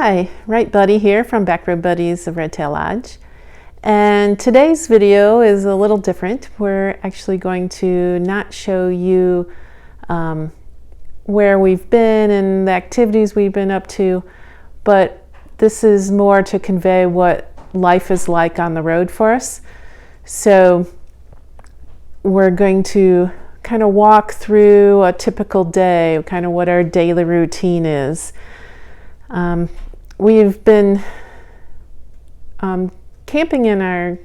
Hi, Right Buddy here from Back Road Buddies of Redtail Lodge. And today's video is a little different. We're actually going to not show you where we've been and the activities we've been up to, but this is more to convey what life is like on the road for us. So we're going to kind of walk through a typical day, kind of what our daily routine is. We've been camping in our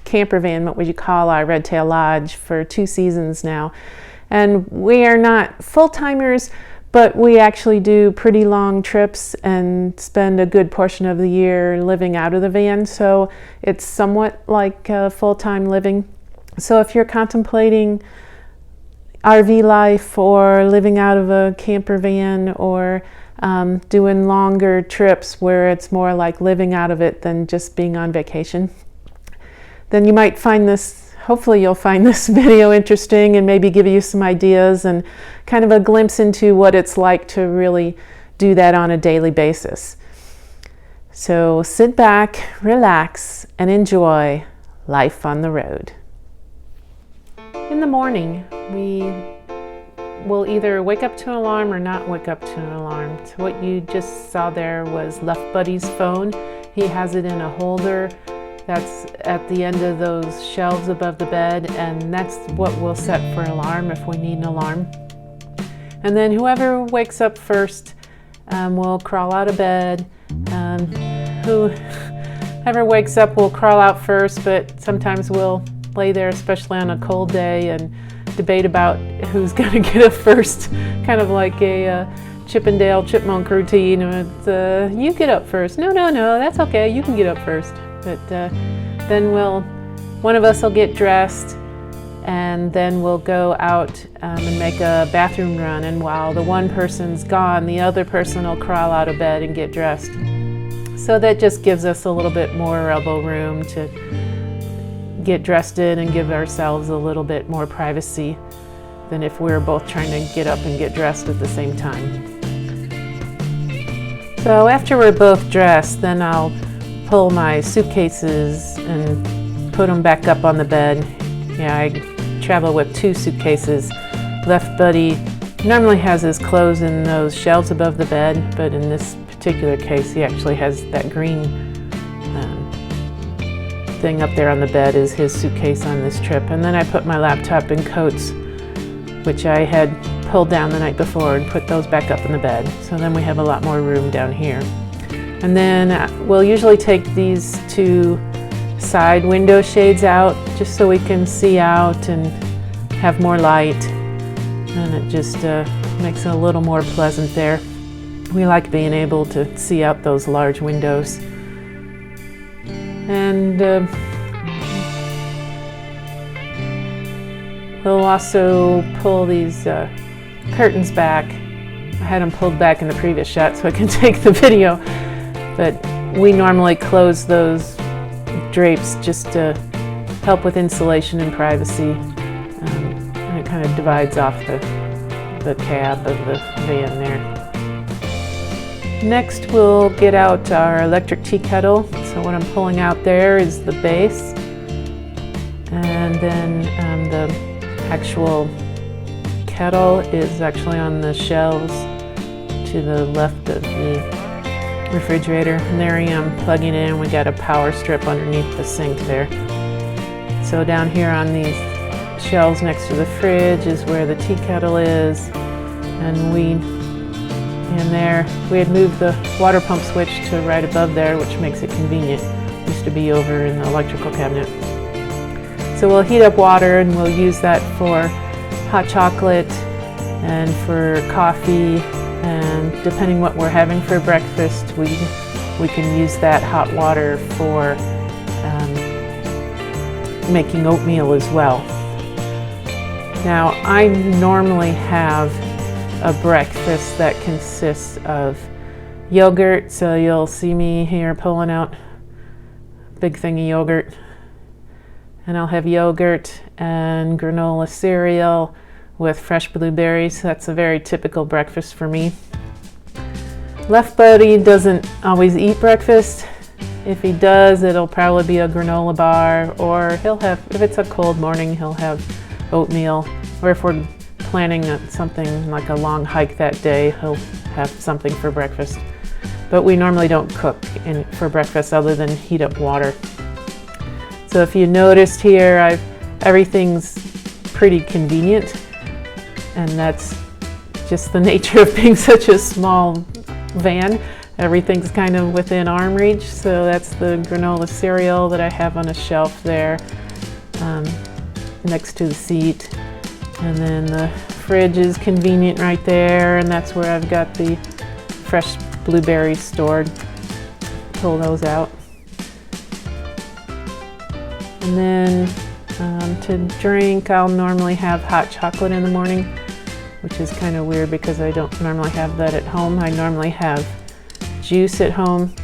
camper van, what would you call our Redtail Lodge, for 2 seasons now. And we are not full-timers, but we actually do pretty long trips and spend a good portion of the year living out of the van. So it's somewhat like full-time living. So if you're contemplating RV life or living out of a camper van or doing longer trips where it's more like living out of it than just being on vacation, then you might find this, hopefully you'll find this video interesting and maybe give you some ideas and kind of a glimpse into what it's like to really do that on a daily basis. So sit back, relax, and enjoy life on the road. In the morning, we'll either wake up to an alarm or not wake up to an alarm. So what you just saw there was Left Buddy's phone. He has it in a holder that's at the end of those shelves above the bed, and that's what we'll set for an alarm if we need an alarm. And then whoever wakes up first will crawl out of bed. Whoever wakes up will crawl out first, but sometimes we'll lay there, especially on a cold day, and debate about who's going to get up first, kind of like a Chippendale chipmunk routine. You get up first. No, that's okay, you can get up first. But then one of us will get dressed, and then we'll go out and make a bathroom run, and while the one person's gone, the other person will crawl out of bed and get dressed. So that just gives us a little bit more elbow room to get dressed in and give ourselves a little bit more privacy than if we were both trying to get up and get dressed at the same time. So after we're both dressed, then I'll pull my suitcases and put them back up on the bed. Yeah, I travel with 2 suitcases. Left Buddy normally has his clothes in those shelves above the bed, but in this particular case he actually has that green thing up there on the bed is his suitcase on this trip. And then I put my laptop and coats, which I had pulled down the night before, and put those back up in the bed. So then we have a lot more room down here. And then we'll usually take these 2 side window shades out just so we can see out and have more light. And it just makes it a little more pleasant there. We like being able to see out those large windows. And we'll also pull these curtains back. I had them pulled back in the previous shot so I can take the video, but we normally close those drapes just to help with insulation and privacy, and it kind of divides off the cab of the van there. Next, we'll get out our electric tea kettle. So what I'm pulling out there is the base, and then the actual kettle is actually on the shelves to the left of the refrigerator. And there I am plugging it in. We got a power strip underneath the sink there. So down here on these shelves next to the fridge is where the tea kettle is, and there we had moved the water pump switch to right above there, which makes it convenient. It used to be over in the electrical cabinet. So we'll heat up water, and we'll use that for hot chocolate and for coffee, and depending what we're having for breakfast, we can use that hot water for making oatmeal as well. Now, I normally have a breakfast that consists of yogurt, so you'll see me here pulling out a big thing of yogurt, and I'll have yogurt and granola cereal with fresh blueberries. That's a very typical breakfast for me. Left Buddy doesn't always eat breakfast. If he does, it'll probably be a granola bar, or he'll have, if it's a cold morning, he'll have oatmeal, or if we're planning something like a long hike that day, he'll have something for breakfast. But we normally don't cook for breakfast other than heat up water. So if you noticed here, everything's pretty convenient, and that's just the nature of being such a small van. Everything's kind of within arm reach. So that's the granola cereal that I have on a shelf there next to the seat. And then the fridge is convenient right there, and that's where I've got the fresh blueberries stored. Pull those out. And then to drink, I'll normally have hot chocolate in the morning, which is kind of weird because I don't normally have that at home. I normally have juice at home,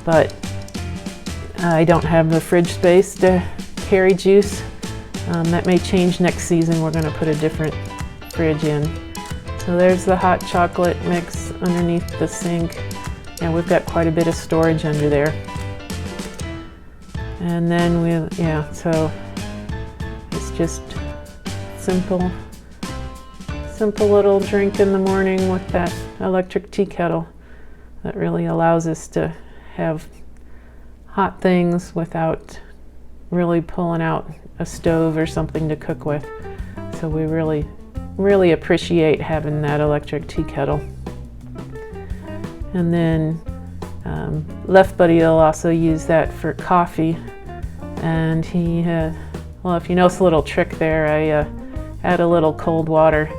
but I don't have the fridge space to carry juice. That may change next season. We're going to put a different fridge in. So there's the hot chocolate mix underneath the sink, and we've got quite a bit of storage under there. And then so it's just simple little drink in the morning with that electric tea kettle that really allows us to have hot things without really pulling out a stove or something to cook with. So we really appreciate having that electric tea kettle. And then Left Buddy will also use that for coffee. And if you notice a little trick there, I add a little cold water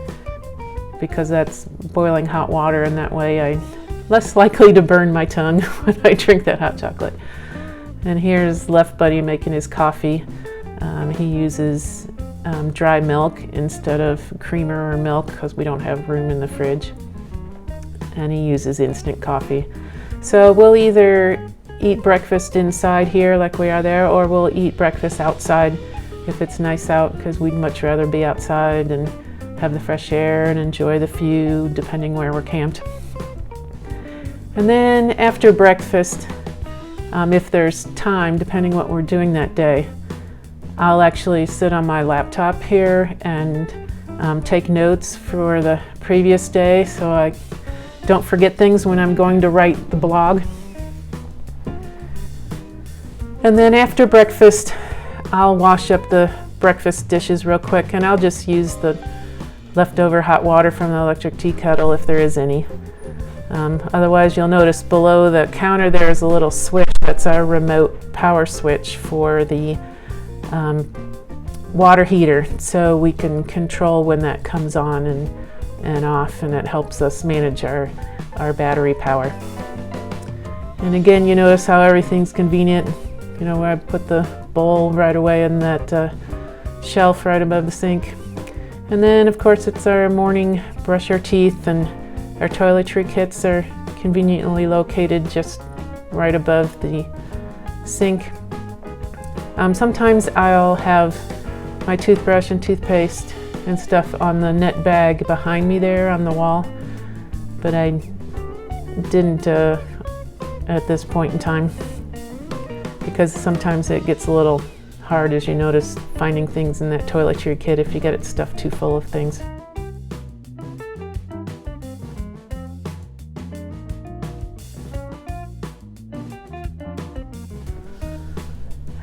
because that's boiling hot water, and that way I'm less likely to burn my tongue when I drink that hot chocolate. And here's Left Buddy making his coffee. He uses dry milk instead of creamer or milk because we don't have room in the fridge. And he uses instant coffee. So we'll either eat breakfast inside here like we are there, or we'll eat breakfast outside if it's nice out, because we'd much rather be outside and have the fresh air and enjoy the view depending where we're camped. And then after breakfast, if there's time, depending what we're doing that day, I'll actually sit on my laptop here and take notes for the previous day so I don't forget things when I'm going to write the blog. And then after breakfast, I'll wash up the breakfast dishes real quick, and I'll just use the leftover hot water from the electric tea kettle if there is any. Otherwise, you'll notice below the counter there's a little switch. That's our remote power switch for the water heater, so we can control when that comes on and off, and it helps us manage our battery power. And again, you notice how everything's convenient. You know, where I put the bowl right away in that shelf right above the sink. And then, of course, it's our morning brush our teeth, and our toiletry kits are conveniently located just right above the sink. Sometimes I'll have my toothbrush and toothpaste and stuff on the net bag behind me there on the wall, but I didn't at this point in time, because sometimes it gets a little hard, as you notice, finding things in that toiletry kit if you get it stuffed too full of things.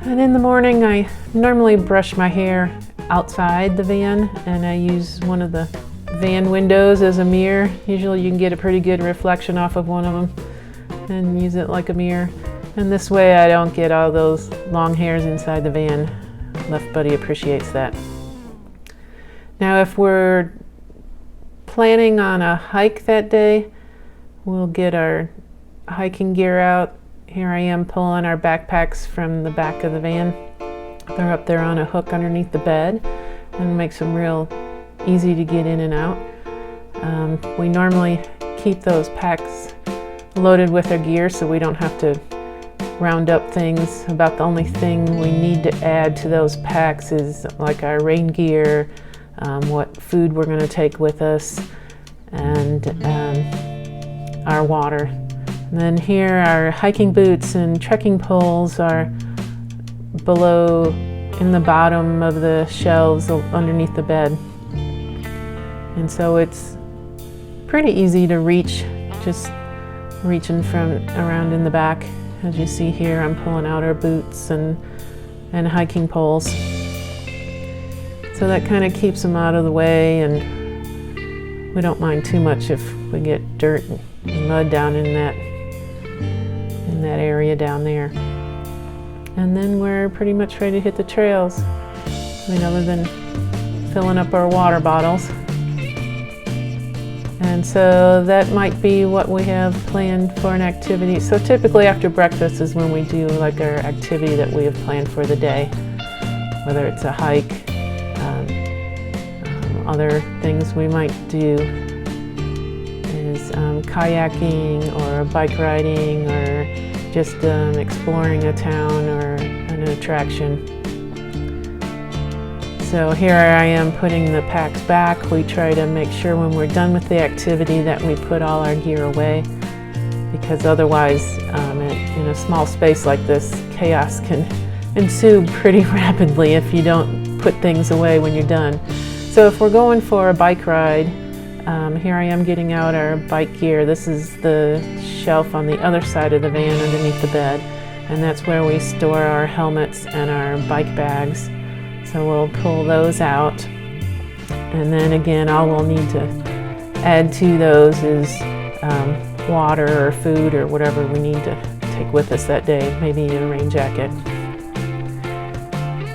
And in the morning, I normally brush my hair outside the van, and I use one of the van windows as a mirror. Usually you can get a pretty good reflection off of one of them and use it like a mirror. And this way I don't get all those long hairs inside the van. Left Buddy appreciates that. Now, if we're planning on a hike that day, we'll get our hiking gear out. Here I am pulling our backpacks from the back of the van. They're up there on a hook underneath the bed, and it makes them real easy to get in and out. We normally keep those packs loaded with our gear so we don't have to round up things. About the only thing we need to add to those packs is like our rain gear, what food we're going to take with us, and our water. And then here our hiking boots and trekking poles are below in the bottom of the shelves underneath the bed. And so it's pretty easy to reach, just reaching from around in the back. As you see here, I'm pulling out our boots and hiking poles. So that kind of keeps them out of the way, and we don't mind too much if we get dirt and mud down in that area down there. And then we're pretty much ready to hit the trails. I mean, other than filling up our water bottles. And so that might be what we have planned for an activity. So typically after breakfast is when we do like our activity that we have planned for the day. Whether it's a hike, other things we might do is kayaking or bike riding or just exploring a town or an attraction. So here I am putting the packs back. We try to make sure when we're done with the activity that we put all our gear away, because otherwise in a small space like this, chaos can ensue pretty rapidly if you don't put things away when you're done. So if we're going for a bike ride, here I am getting out our bike gear. This is the shelf on the other side of the van underneath the bed, and that's where we store our helmets and our bike bags. So we'll pull those out, and then again all we'll need to add to those is water or food or whatever we need to take with us that day, maybe a rain jacket.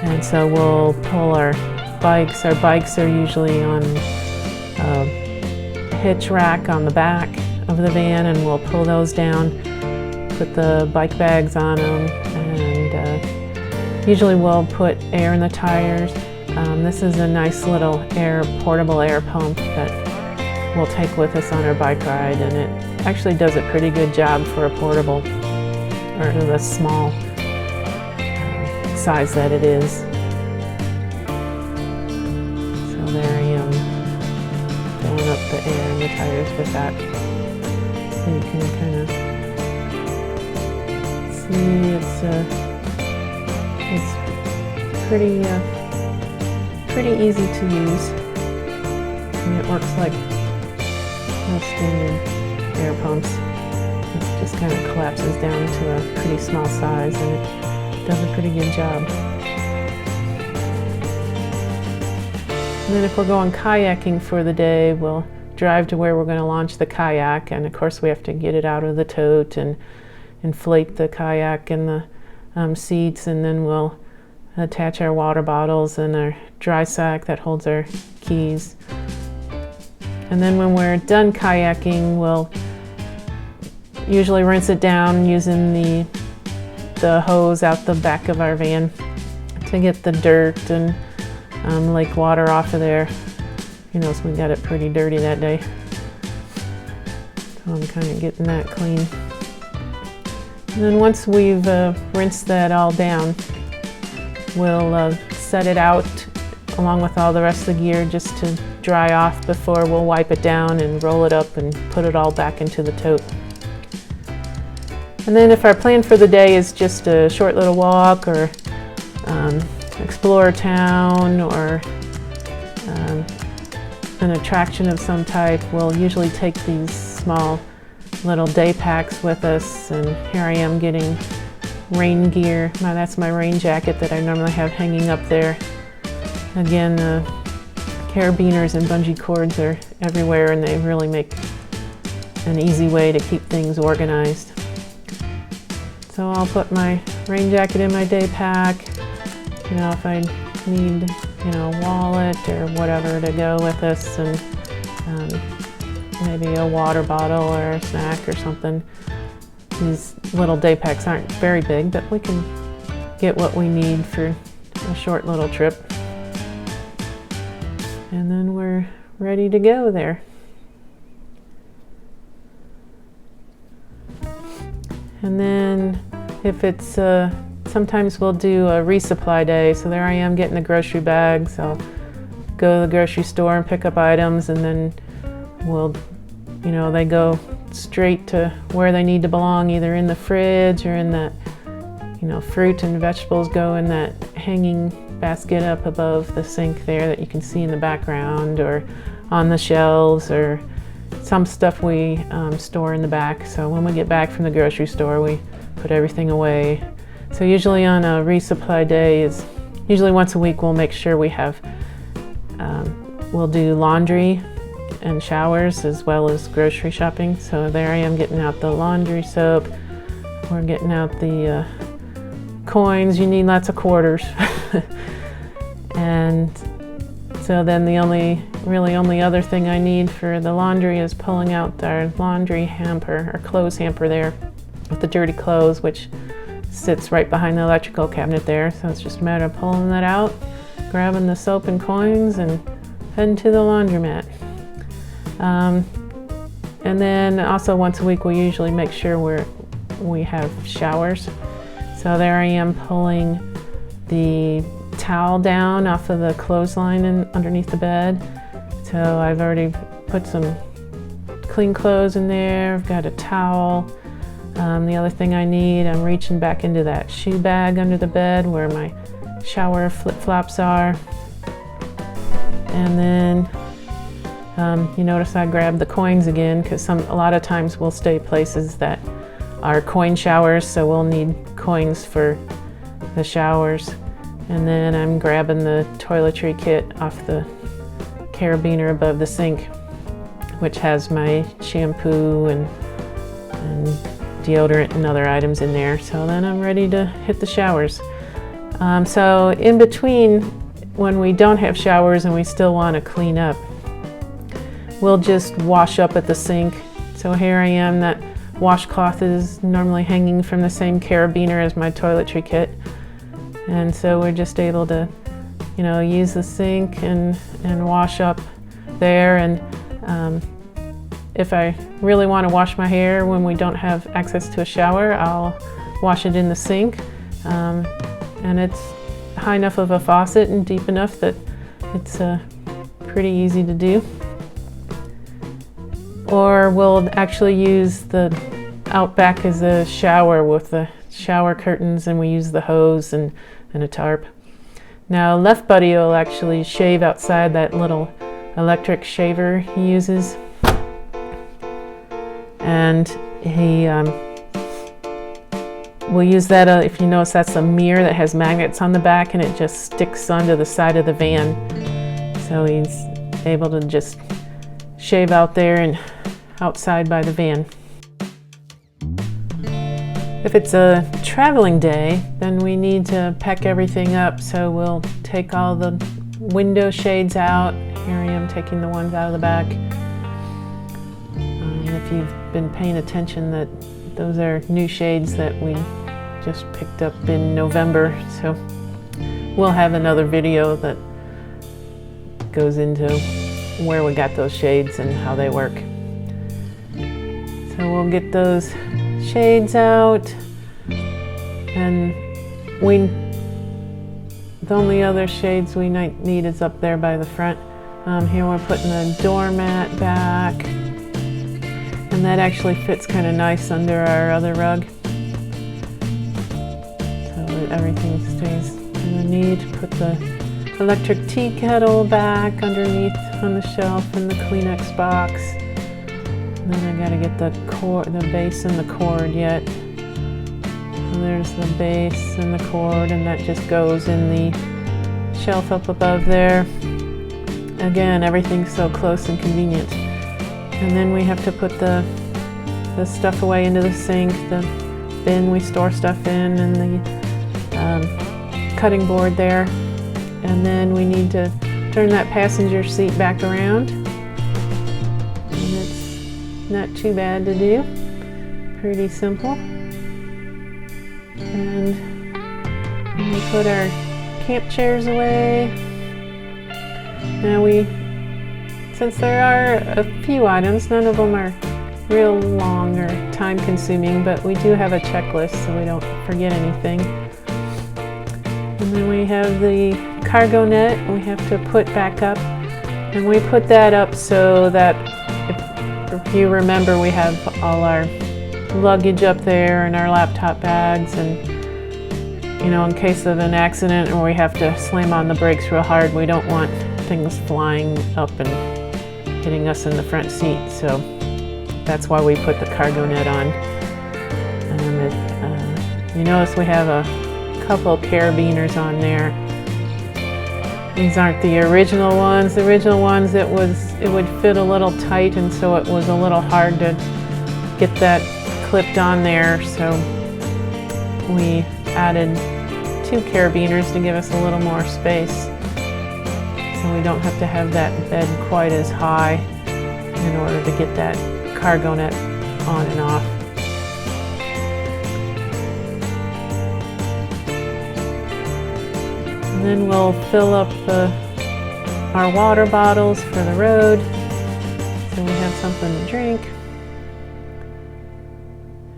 And so we'll pull our bikes. Our bikes are usually on a hitch rack on the back of the van, and we'll pull those down, put the bike bags on them, and usually we'll put air in the tires. This is a nice little portable air pump that we'll take with us on our bike ride, and it actually does a pretty good job for a portable, or the small size that it is. So there I am, filling up the air in the tires with that. So you can kind of see it's pretty easy to use. And it works like most standard air pumps. It just kind of collapses down to a pretty small size, and it does a pretty good job. And then if we're going kayaking for the day, we'll drive to where we're going to launch the kayak, and of course we have to get it out of the tote and inflate the kayak and the seats, and then we'll attach our water bottles and our dry sack that holds our keys. And then when we're done kayaking, we'll usually rinse it down using the hose out the back of our van to get the dirt and lake water off of there. You know, so we got it pretty dirty that day. So I'm kind of getting that clean. And then once we've rinsed that all down, we'll set it out along with all the rest of the gear just to dry off before we'll wipe it down and roll it up and put it all back into the tote. And then if our plan for the day is just a short little walk or explore a town or an attraction of some type, we'll usually take these small little day packs with us. And here I am getting rain gear. Now that's my rain jacket that I normally have hanging up there. Again, carabiners and bungee cords are everywhere, and they really make an easy way to keep things organized. So I'll put my rain jacket in my day pack. You know, if I need, a wallet or whatever to go with us, and maybe a water bottle or a snack or something. These little day packs aren't very big, but we can get what we need for a short little trip. And then we're ready to go there. And then if it's, sometimes we'll do a resupply day. So there I am getting the grocery bags. I'll go to the grocery store and pick up items, and then we'll, they go straight to where they need to belong, either in the fridge or in that, fruit and vegetables go in that hanging basket up above the sink there that you can see in the background, or on the shelves, or some stuff we store in the back. So when we get back from the grocery store, we put everything away. So usually on a resupply day is usually once a week. We'll make sure we have, we'll do laundry and showers as well as grocery shopping. So there I am getting out the laundry soap. We're getting out the coins. You need lots of quarters. And so then the only other thing I need for the laundry is pulling out our laundry hamper, our clothes hamper there with the dirty clothes, which sits right behind the electrical cabinet there. So it's just a matter of pulling that out, grabbing the soap and coins, and heading to the laundromat. And then also once a week we usually make sure we have showers. So there I am pulling the towel down off of the clothesline and underneath the bed. So I've already put some clean clothes in there. I've got a towel. The other thing I need, I'm reaching back into that shoe bag under the bed where my shower flip-flops are. And then you notice I grabbed the coins again, because a lot of times we'll stay places that are coin showers, so we'll need coins for the showers. And then I'm grabbing the toiletry kit off the carabiner above the sink, which has my shampoo and deodorant and other items in there. So then I'm ready to hit the showers. So in between, when we don't have showers and we still want to clean up, we'll just wash up at the sink. So here I am, that washcloth is normally hanging from the same carabiner as my toiletry kit. And so we're just able to, use the sink and wash up there. And if I really want to wash my hair when we don't have access to a shower, I'll wash it in the sink. And it's high enough of a faucet and deep enough that it's pretty easy to do. Or we'll actually use the out back as a shower with the shower curtains, and we use the hose and a tarp. Now Left Buddy will actually shave outside, that little electric shaver he uses. And he will use that, if you notice, that's a mirror that has magnets on the back, and it just sticks onto the side of the van. So he's able to just shave out there and outside by the van. If it's a traveling day, then we need to pack everything up. So we'll take all the window shades out. Here I am taking the ones out of the back. If you've been paying attention, that those are new shades that we just picked up in November. So we'll have another video that goes into where we got those shades and how they work. So we'll get those shades out, and the only other shades we need is up there by the front. Here we're putting the doormat back, and that actually fits kind of nice under our other rug, so that everything stays kind of neat. Put the electric tea kettle back underneath on the shelf in the Kleenex box. And then I gotta get the base and the cord yet. So there's the base and the cord, and that just goes in the shelf up above there. Again, everything's so close and convenient. And then we have to put the stuff away into the sink, the bin we store stuff in, and the cutting board there. And then we need to turn that passenger seat back around. Not too bad to do, pretty simple. And we put our camp chairs away. Now since there are a few items, none of them are real long or time consuming, but we do have a checklist so we don't forget anything. And then we have the cargo net we have to put back up, and we put that up so that If you remember, we have all our luggage up there and our laptop bags, and you know, in case of an accident or we have to slam on the brakes real hard, we don't want things flying up and hitting us in the front seat. So that's why we put the cargo net on. And you notice we have a couple carabiners on there. These aren't the original ones. The original ones, it would fit a little tight, and so it was a little hard to get that clipped on there. So we added 2 carabiners to give us a little more space, so we don't have to have that bed quite as high in order to get that cargo net on and off. And then we'll fill up our water bottles for the road, so we have something to drink.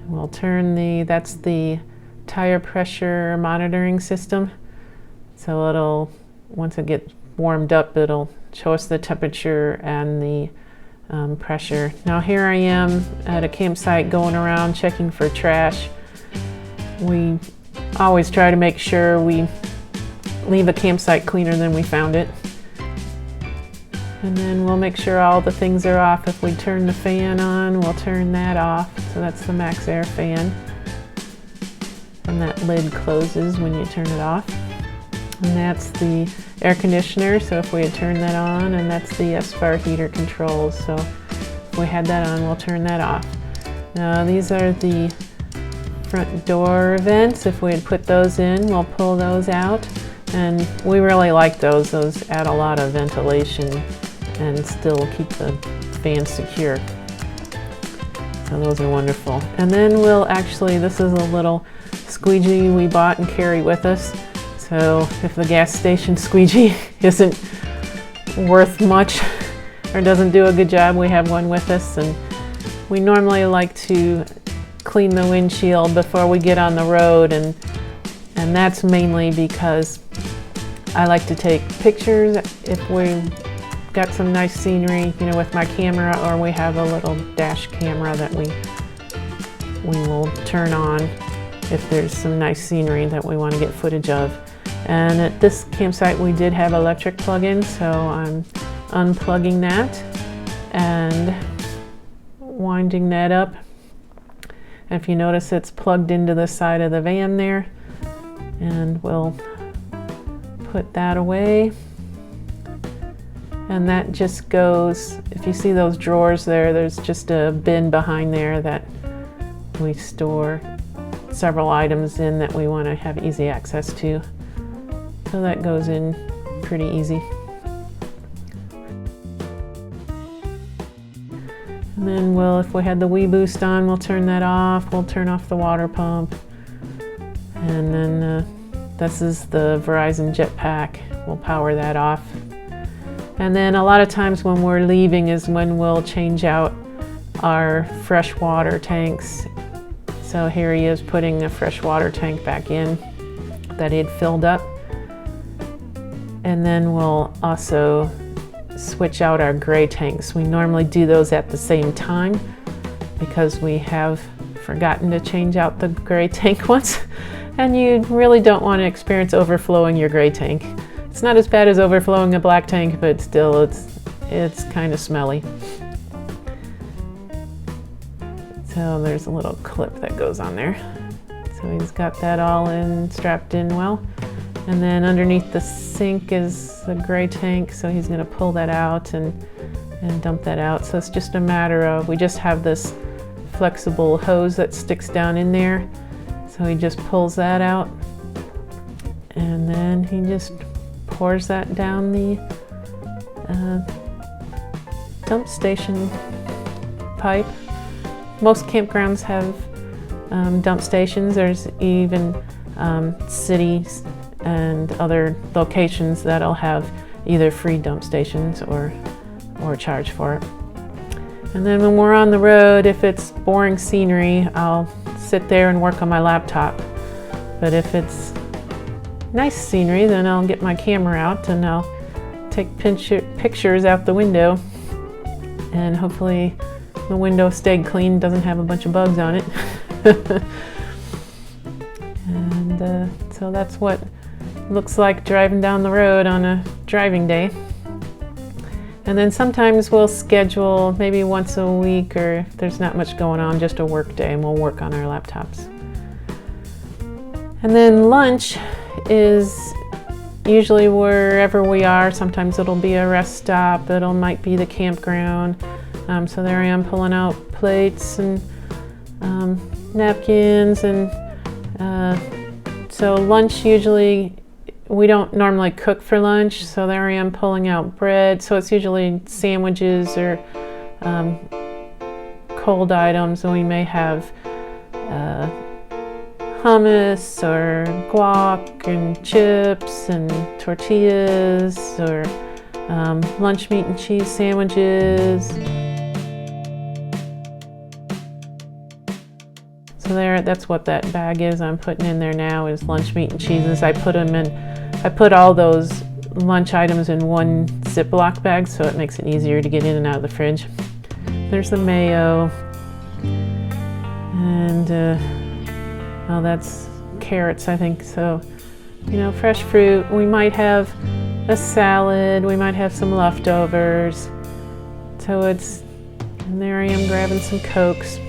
We'll turn that's the tire pressure monitoring system. So once it gets warmed up, it'll show us the temperature and the pressure. Now here I am at a campsite going around checking for trash. We always try to make sure we leave a campsite cleaner than we found it. And then we'll make sure all the things are off. If we turn the fan on, we'll turn that off. So that's the max air fan. And that lid closes when you turn it off. And that's the air conditioner, so if we had turned that on, and that's the S-bar heater controls. So if we had that on, we'll turn that off. Now these are the front door vents. If we had put those in, we'll pull those out. And we really like those. Those add a lot of ventilation and still keep the fan secure. So those are wonderful. And then this is a little squeegee we bought and carry with us. So if the gas station squeegee isn't worth much or doesn't do a good job, we have one with us. And we normally like to clean the windshield before we get on the road, and that's mainly because I like to take pictures if we've got some nice scenery, you know, with my camera, or we have a little dash camera that we will turn on if there's some nice scenery that we want to get footage of. And at this campsite we did have electric plug-in, so I'm unplugging that and winding that up. And if you notice, it's plugged into the side of the van there, and we'll put that away. And that just goes, if you see those drawers there's just a bin behind there that we store several items in that we want to have easy access to. So that goes in pretty easy. And then if we had the Wii Boost on, we'll turn that off. We'll turn off the water pump. And then this is the Verizon Jetpack. We'll power that off. And then a lot of times when we're leaving is when we'll change out our fresh water tanks. So here he is putting a fresh water tank back in that he had filled up. And then we'll also switch out our gray tanks. We normally do those at the same time because we have forgotten to change out the gray tank once. And you really don't want to experience overflowing your gray tank. It's not as bad as overflowing a black tank, but still it's kind of smelly. So there's a little clip that goes on there. So he's got that all strapped in well. And then underneath the sink is the gray tank, so he's going to pull that out and dump that out. So it's just a matter of, we just have this flexible hose that sticks down in there. So he just pulls that out, and then he just pours that down the dump station pipe. Most campgrounds have dump stations. There's even cities and other locations that'll have either free dump stations or charge for it. And then when we're on the road, if it's boring scenery, I'll sit there and work on my laptop. But if it's nice scenery, then I'll get my camera out and I'll take pictures out the window and hopefully the window stayed clean, doesn't have a bunch of bugs on it. And so that's what it looks like driving down the road on a driving day. And then sometimes we'll schedule maybe once a week, or if there's not much going on, just a work day, and we'll work on our laptops. And then lunch is usually wherever we are. Sometimes it'll be a rest stop, might be the campground. So there I am pulling out plates and napkins, and so lunch usually, we don't normally cook for lunch, so there I am pulling out bread. So it's usually sandwiches or cold items, and we may have hummus or guac and chips and tortillas, or lunch meat and cheese sandwiches. So that's what that bag is I'm putting in there now, is lunch meat and cheeses. I put all those lunch items in one Ziploc bag, so it makes it easier to get in and out of the fridge. There's the mayo, and oh, that's carrots, I think. So, fresh fruit. We might have a salad. We might have some leftovers. So and there I am grabbing some Cokes.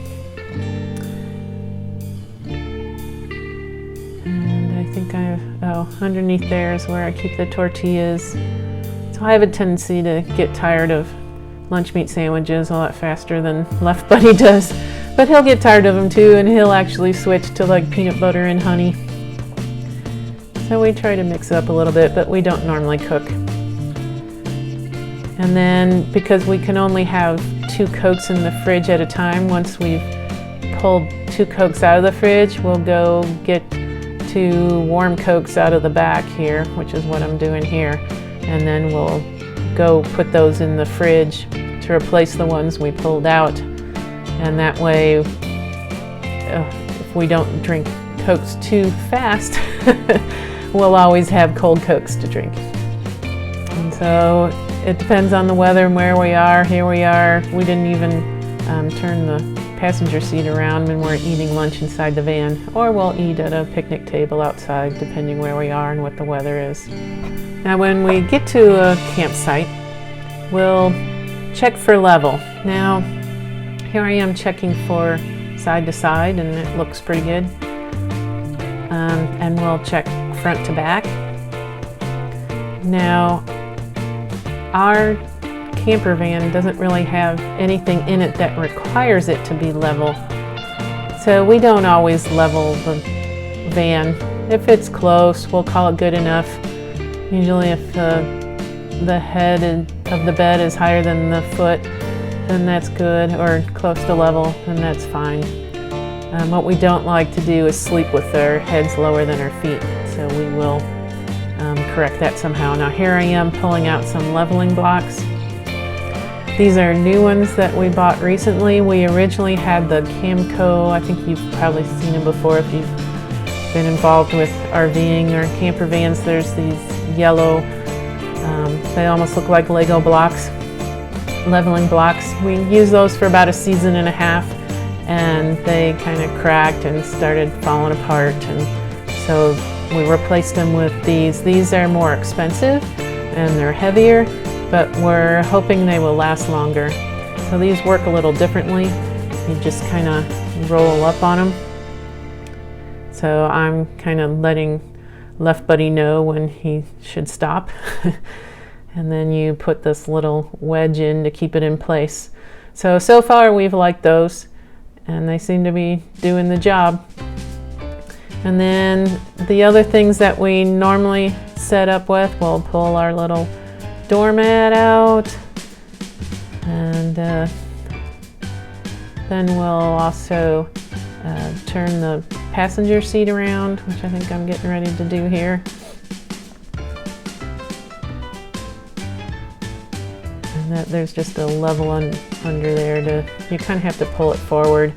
I think underneath there is where I keep the tortillas. So I have a tendency to get tired of lunch meat sandwiches a lot faster than Left Buddy does. But he'll get tired of them too, and he'll actually switch to like peanut butter and honey. So we try to mix it up a little bit, but we don't normally cook. And then, because we can only have 2 Cokes in the fridge at a time, once we've pulled 2 Cokes out of the fridge, we'll go get 2 warm Cokes out of the back here, which is what I'm doing here, and then we'll go put those in the fridge to replace the ones we pulled out. And that way, if we don't drink Cokes too fast, we'll always have cold Cokes to drink. And so it depends on the weather and where we are. Here we are, we didn't even turn the passenger seat around when we're eating lunch inside the van, or we'll eat at a picnic table outside, depending where we are and what the weather is. Now when we get to a campsite, we'll check for level. Now here I am checking for side to side, and it looks pretty good. And we'll check front to back. Now our camper van doesn't really have anything in it that requires it to be level. So we don't always level the van. If it's close, we'll call it good enough. Usually if the head of the bed is higher than the foot, then that's good, or close to level, then that's fine. What we don't like to do is sleep with our heads lower than our feet, so we will correct that somehow. Now here I am pulling out some leveling blocks. These are new ones that we bought recently. We originally had the Camco. I think you've probably seen them before if you've been involved with RVing or camper vans. There's these yellow, they almost look like Lego blocks, leveling blocks. We used those for about a season and a half, and they kind of cracked and started falling apart, and so we replaced them with these. These are more expensive and they're heavier, but we're hoping they will last longer. So these work a little differently. You just kind of roll up on them. So I'm kind of letting Left Buddy know when he should stop. And then you put this little wedge in to keep it in place. So far we've liked those, and they seem to be doing the job. And then the other things that we normally set up with, we'll pull our little doormat out, and then we'll also turn the passenger seat around, which I think I'm getting ready to do here. And there's just a level under there. You kind of have to pull it forward.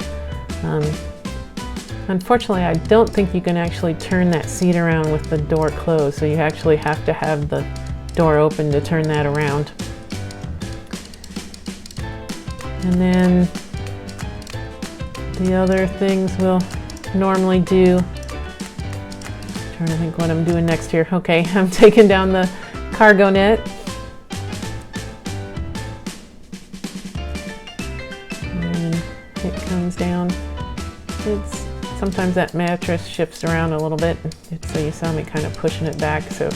Unfortunately, I don't think you can actually turn that seat around with the door closed, so you actually have to have the door open to turn that around. And then The other things we'll normally do, trying to think what I'm doing next here. Okay, I'm taking down the cargo net. And it comes down. Sometimes that mattress shifts around a little bit, so you saw me kind of pushing it back so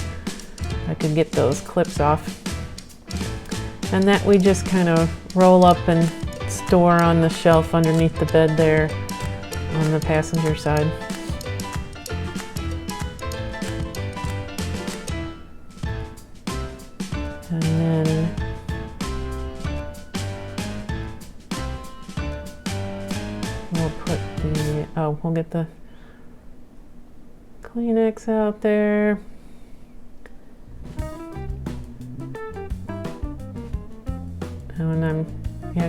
I could get those clips off. And that we just kind of roll up and store on the shelf underneath the bed there on the passenger side. And then we'll get the Kleenex out there. And I'm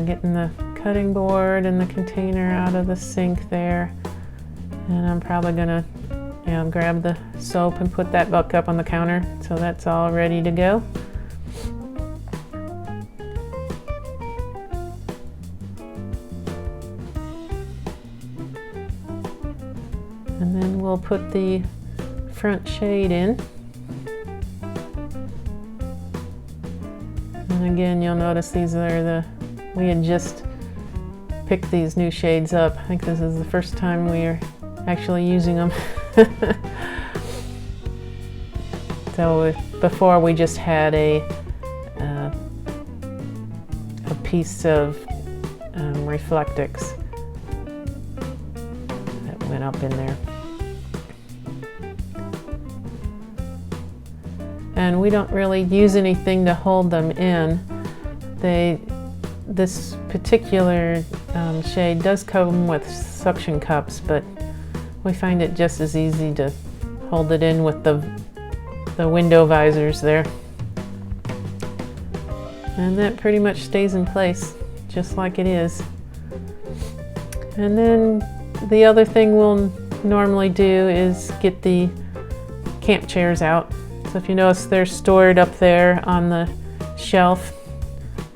getting the cutting board and the container out of the sink there. And I'm probably gonna grab the soap and put that back up on the counter, so that's all ready to go. And then we'll put the front shade in. And again, you'll notice these are we had just picked these new shades up. I think this is the first time we are actually using them. So before we just had a piece of Reflectix that went up in there. And we don't really use anything to hold them in. This particular shade does come with suction cups, but we find it just as easy to hold it in with the window visors there. And that pretty much stays in place, just like it is. And then the other thing we'll normally do is get the camp chairs out. So if you notice, they're stored up there on the shelf,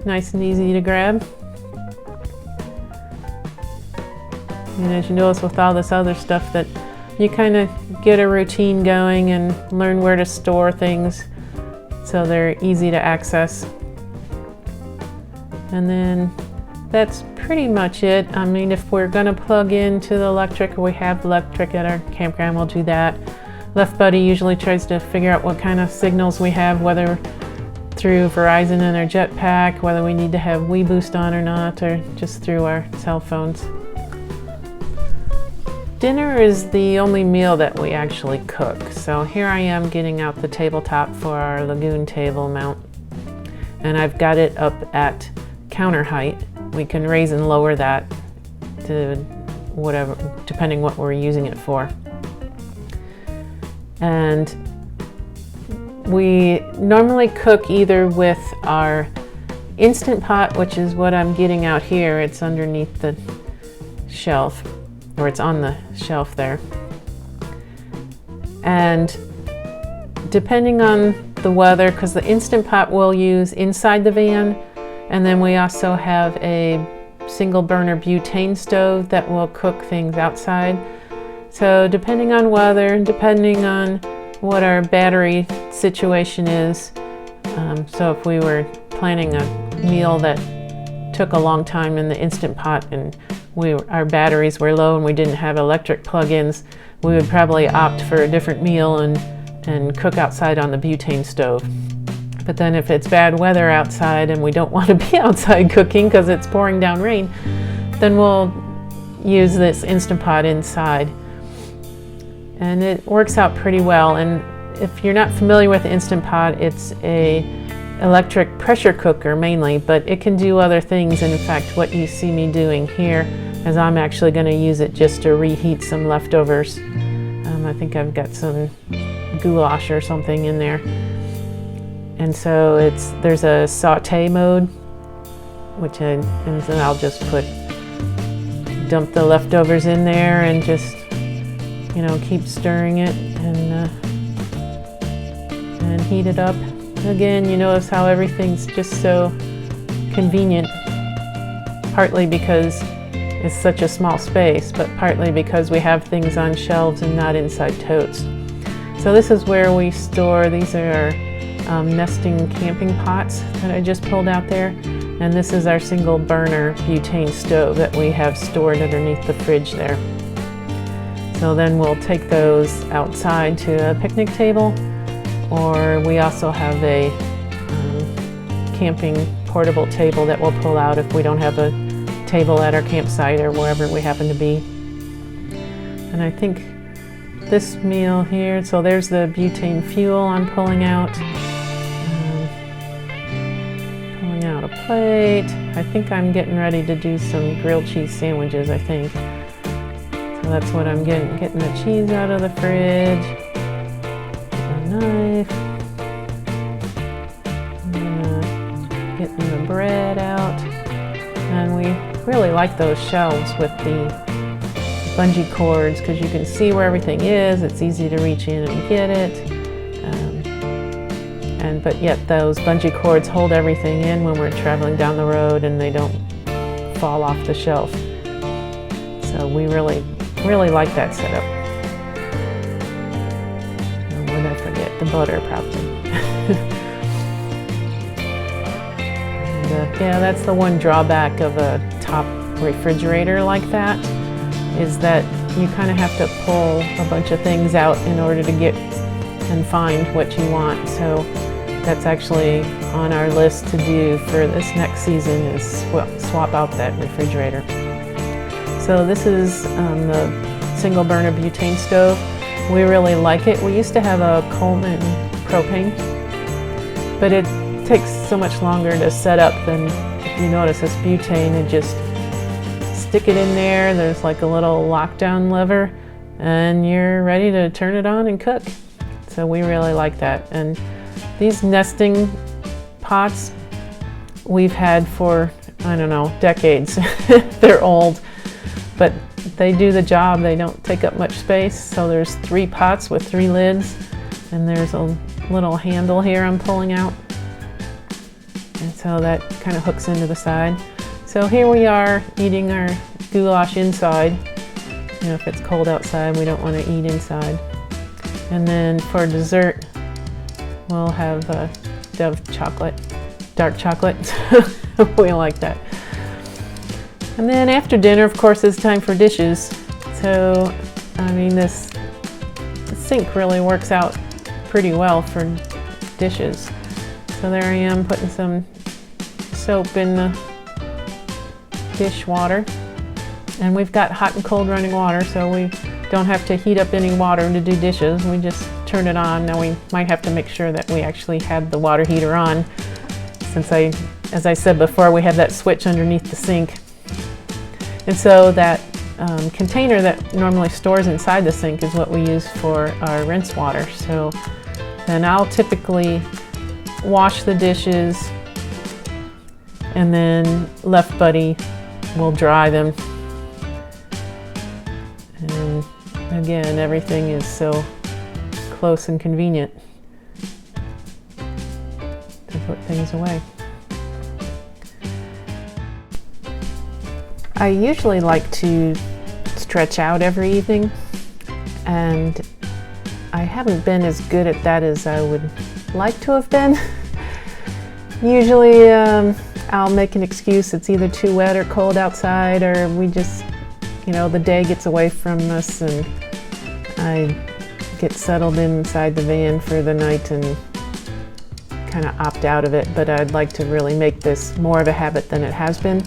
nice and easy to grab. And as you notice with all this other stuff, that you kind of get a routine going and learn where to store things so they're easy to access. And then that's pretty much it. I mean, if we're gonna plug into the electric, or we have electric at our campground, we'll do that. Left Buddy usually tries to figure out what kind of signals we have, whether through Verizon and our jetpack, whether we need to have WeBoost on or not, or just through our cell phones. Dinner is the only meal that we actually cook. So here I am getting out the tabletop for our lagoon table mount. And I've got it up at counter height. We can raise and lower that to whatever, depending what we're using it for. And we normally cook either with our Instant Pot, which is what I'm getting out here. It's underneath the shelf, or it's on the shelf there. And depending on the weather, because the Instant Pot we'll use inside the van, and then we also have a single burner butane stove that will cook things outside. So depending on weather and depending on what our battery situation is, so if we were planning a meal that took a long time in the Instant Pot and our batteries were low and we didn't have electric plug-ins, we would probably opt for a different meal and cook outside on the butane stove. But then if it's bad weather outside and we don't want to be outside cooking because it's pouring down rain, then we'll use this Instant Pot inside. And it works out pretty well. And if you're not familiar with the Instant Pot, it's a electric pressure cooker mainly, but it can do other things. And in fact, what you see me doing here is I'm actually going to use it just to reheat some leftovers. I think I've got some goulash or something in there. And so there's a saute mode, which and then I'll just dump the leftovers in there and just keep stirring it and heat it up. Again, you notice how everything's just so convenient, partly because is such a small space, but partly because we have things on shelves and not inside totes. So this is where we store, these are our nesting camping pots that I just pulled out there. And this is our single burner butane stove that we have stored underneath the fridge there. So then we'll take those outside to a picnic table, or we also have a camping portable table that we'll pull out if we don't have a table at our campsite or wherever we happen to be. And I think this meal here, so there's the butane fuel I'm pulling out. Pulling out a plate. I think I'm getting ready to do some grilled cheese sandwiches, I think. So that's what I'm getting the cheese out of the fridge. A knife. Getting the bread out. And we really like those shelves with the bungee cords because you can see where everything is. It's easy to reach in and get it. But yet those bungee cords hold everything in when we're traveling down the road and they don't fall off the shelf. So we really like that setup. And what did I forget? The butter probably. Yeah, that's the one drawback of a top refrigerator like that, is that you kind of have to pull a bunch of things out in order to get and find what you want. So that's actually on our list to do for this next season, is swap out that refrigerator. So this is the single burner butane stove. We really like it. We used to have a Coleman propane, but it takes so much longer to set up than, if you notice, this butane, and just stick it in there. There's like a little lockdown lever and you're ready to turn it on and cook. So we really like that. And these nesting pots we've had for, I don't know, decades. They're old, but they do the job. They don't take up much space. So there's 3 pots with 3 lids, and there's a little handle here I'm pulling out. And so that kind of hooks into the side. So here we are eating our goulash inside. You know, if it's cold outside, we don't want to eat inside. And then for dessert, we'll have Dove chocolate, dark chocolate. We like that. And then after dinner, of course, it's time for dishes. So, I mean, this sink really works out pretty well for dishes. So there I am putting some soap in the dishwater. And we've got hot and cold running water, so we don't have to heat up any water to do dishes. We just turn it on. Now we might have to make sure that we actually had the water heater on, since as I said before, we have that switch underneath the sink. And so that container that normally stores inside the sink is what we use for our rinse water. So then I'll typically wash the dishes, and then Left Buddy will dry them. And again, everything is so close and convenient to put things away. I usually like to stretch out every evening, and I haven't been as good at that as I would like to have been. Usually I'll make an excuse. It's either too wet or cold outside, or we just, you know, the day gets away from us and I get settled inside the van for the night and kind of opt out of it. But I'd like to really make this more of a habit than it has been,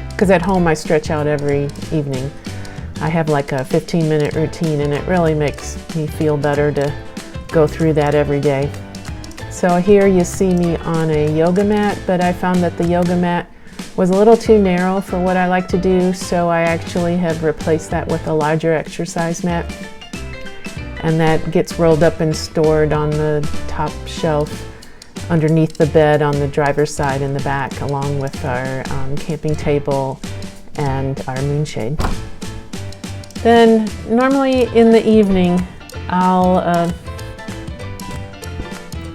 because at home I stretch out every evening. I have like a 15-minute routine, and it really makes me feel better to go through that every day. So here you see me on a yoga mat, but I found that the yoga mat was a little too narrow for what I like to do, so I actually have replaced that with a larger exercise mat. And that gets rolled up and stored on the top shelf underneath the bed on the driver's side in the back, along with our camping table and our moonshade. Then normally in the evening I'll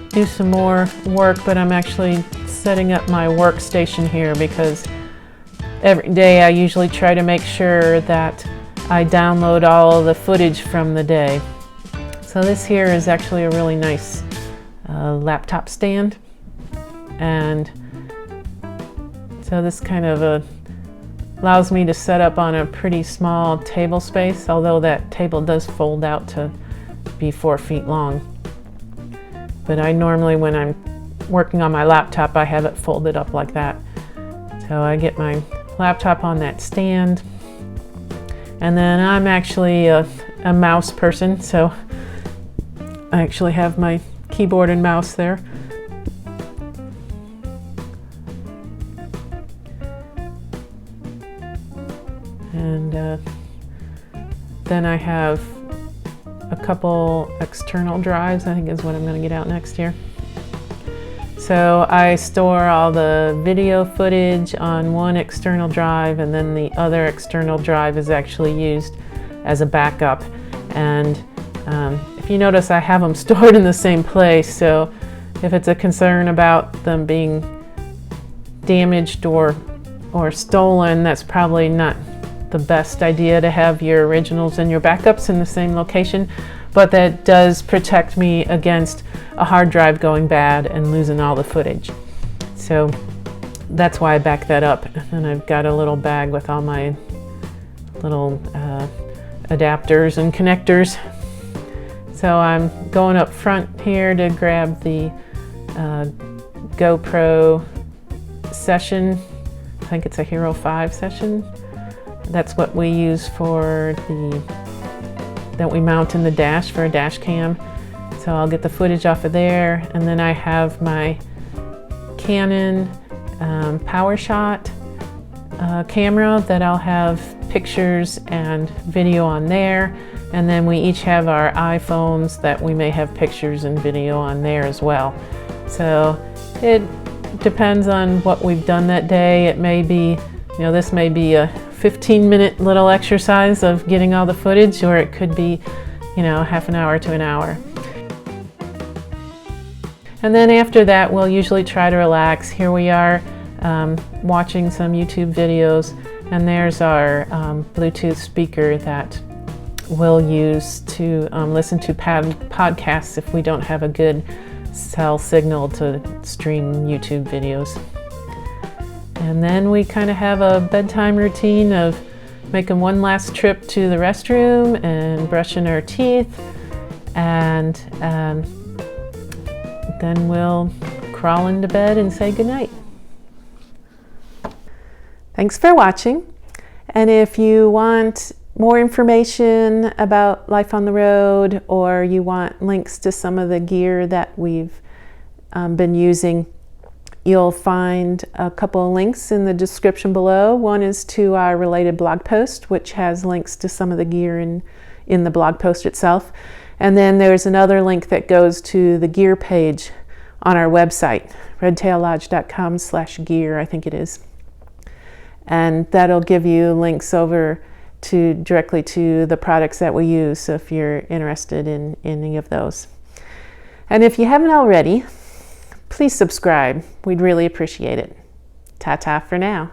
do some more work, but I'm actually setting up my workstation here because every day I usually try to make sure that I download all the footage from the day. So this here is actually a really nice laptop stand, and so this kind of allows me to set up on a pretty small table space, although that table does fold out to be 4 feet long. But I normally, when I'm working on my laptop, I have it folded up like that. So I get my laptop on that stand, and then I'm actually a mouse person, so I actually have my keyboard and mouse there. And then I have a couple external drives, I think is what I'm going to get out next here. So I store all the video footage on one external drive, and then the other external drive is actually used as a backup. And if you notice, I have them stored in the same place, so if it's a concern about them being damaged or stolen, that's probably not the best idea to have your originals and your backups in the same location. But that does protect me against a hard drive going bad and losing all the footage. So that's why I back that up. And I've got a little bag with all my little adapters and connectors. So I'm going up front here to grab the GoPro session. I think it's a Hero 5 session. That's what we use for that we mount in the dash for a dash cam. So I'll get the footage off of there, and then I have my Canon PowerShot camera that I'll have pictures and video on there, and then we each have our iPhones that we may have pictures and video on there as well. So it depends on what we've done that day. It may be, this may be a 15-minute little exercise of getting all the footage, or it could be, half an hour to an hour. And then after that, we'll usually try to relax. Here we are watching some YouTube videos, and there's our Bluetooth speaker that we'll use to listen to podcasts if we don't have a good cell signal to stream YouTube videos. And then we kind of have a bedtime routine of making one last trip to the restroom and brushing our teeth, and then we'll crawl into bed and say goodnight. Thanks for watching. And if you want more information about life on the road, or you want links to some of the gear that we've been using, you'll find a couple of links in the description below. One is to our related blog post, which has links to some of the gear in the blog post itself. And then there's another link that goes to the gear page on our website, redtaillodge.com/gear, I think it is. And that'll give you links over directly to the products that we use, so if you're interested in any of those. And if you haven't already, please subscribe. We'd really appreciate it. Ta-ta for now.